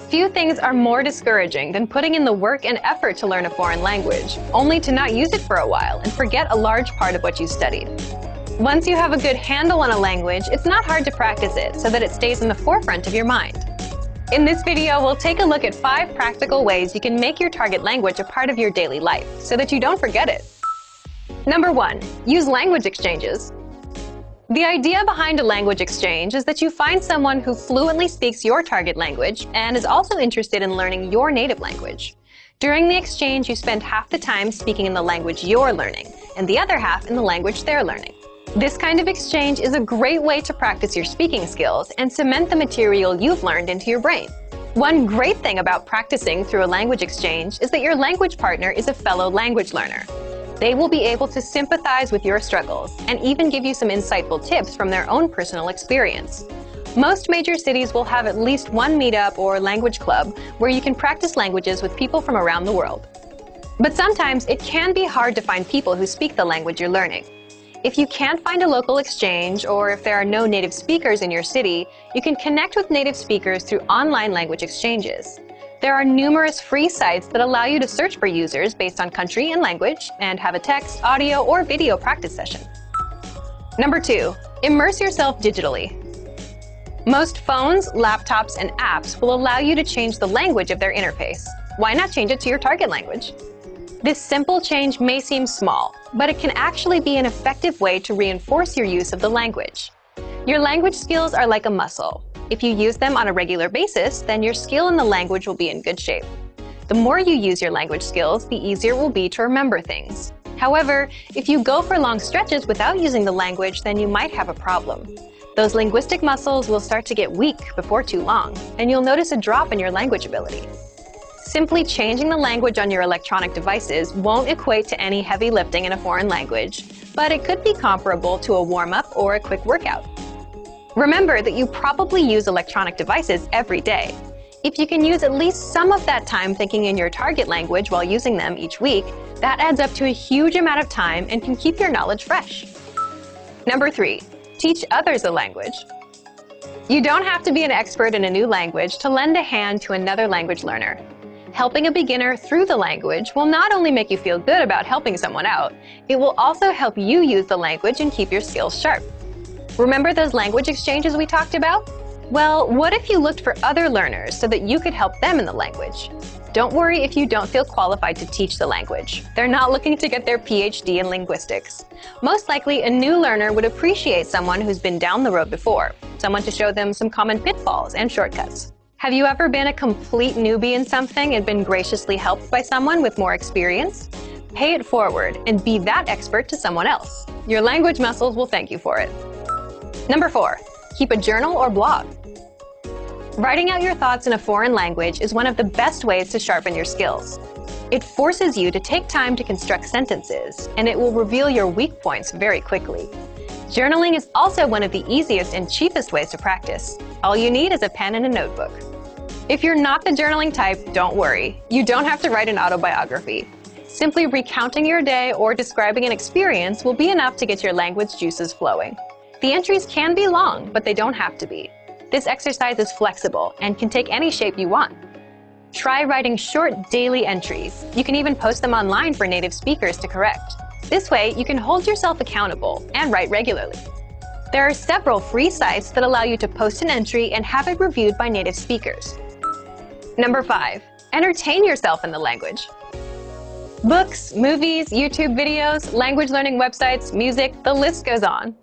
Few things are more discouraging than putting in the work and effort to learn a foreign language, only to not use it for a while and forget a large part of what you studied. Once you have a good handle on a language, it's not hard to practice it so that it stays in the forefront of your mind. In this video, we'll take a look at 5 practical ways you can make your target language a part of your daily life so that you don't forget it. Number 1. Use language exchanges. The idea behind a language exchange is that you find someone who fluently speaks your target language and is also interested in learning your native language. During the exchange, you spend half the time speaking in the language you're learning and the other half in the language they're learning. This kind of exchange is a great way to practice your speaking skills and cement the material you've learned into your brain. One great thing about practicing through a language exchange is that your language partner is a fellow language learner. They will be able to sympathize with your struggles and even give you some insightful tips from their own personal experience. Most major cities will have at least one meetup or language club where you can practice languages with people from around the world. But sometimes it can be hard to find people who speak the language you're learning. If you can't find a local exchange, or if there are no native speakers in your city, you can connect with native speakers through online language exchanges. There are numerous free sites that allow you to search for users based on country and language and have a text, audio, or video practice session. Number 2. Immerse yourself digitally. Most phones, laptops, and apps will allow you to change the language of their interface. Why not change it to your target language? This simple change may seem small, but it can actually be an effective way to reinforce your use of the language. Your language skills are like a muscle. If you use them on a regular basis, then your skill in the language will be in good shape. The more you use your language skills, the easier it will be to remember things. However, if you go for long stretches without using the language, then you might have a problem. Those linguistic muscles will start to get weak before too long, and you'll notice a drop in your language ability. Simply changing the language on your electronic devices won't equate to any heavy lifting in a foreign language, but it could be comparable to a warm-up or a quick workout. Remember that you probably use electronic devices every day. If you can use at least some of that time thinking in your target language while using them each week, that adds up to a huge amount of time and can keep your knowledge fresh. Number 3. Teach others a language. You don't have to be an expert in a new language to lend a hand to another language learner. Helping a beginner through the language will not only make you feel good about helping someone out, it will also help you use the language and keep your skills sharp. Remember those language exchanges we talked about? Well, what if you looked for other learners so that you could help them in the language? Don't worry if you don't feel qualified to teach the language. They're not looking to get their PhD in linguistics. Most likely, a new learner would appreciate someone who's been down the road before, someone to show them some common pitfalls and shortcuts. Have you ever been a complete newbie in something and been graciously helped by someone with more experience? Pay it forward and be that expert to someone else. Your language muscles will thank you for it. Number 4. Keep a journal or blog. Writing out your thoughts in a foreign language is one of the best ways to sharpen your skills. It forces you to take time to construct sentences, and it will reveal your weak points very quickly. Journaling is also one of the easiest and cheapest ways to practice. All you need is a pen and a notebook. If you're not the journaling type, don't worry. You don't have to write an autobiography. Simply recounting your day or describing an experience will be enough to get your language juices flowing. The entries can be long, but they don't have to be. This exercise is flexible and can take any shape you want. Try writing short daily entries. You can even post them online for native speakers to correct. This way, you can hold yourself accountable and write regularly. There are several free sites that allow you to post an entry and have it reviewed by native speakers. Number 5. Entertain yourself in the language. Books, movies, YouTube videos, language learning websites, music, the list goes on.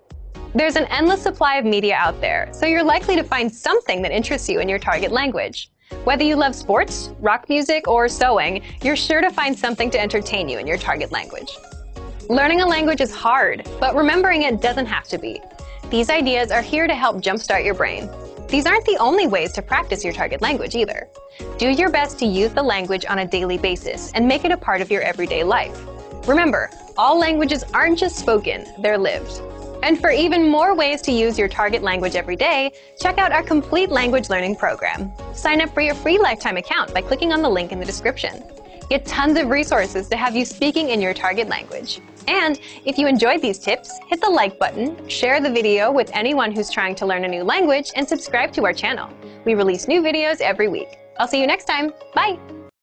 There's an endless supply of media out there, so you're likely to find something that interests you in your target language. Whether you love sports, rock music, or sewing, you're sure to find something to entertain you in your target language. Learning a language is hard, but remembering it doesn't have to be. These ideas are here to help jumpstart your brain. These aren't the only ways to practice your target language either. Do your best to use the language on a daily basis and make it a part of your everyday life. Remember, all languages aren't just spoken, they're lived. And for even more ways to use your target language every day, check out our complete language learning program. Sign up for your free lifetime account by clicking on the link in the description. Get tons of resources to have you speaking in your target language. And if you enjoyed these tips, hit the like button, share the video with anyone who's trying to learn a new language, and subscribe to our channel. We release new videos every week. I'll see you next time. Bye!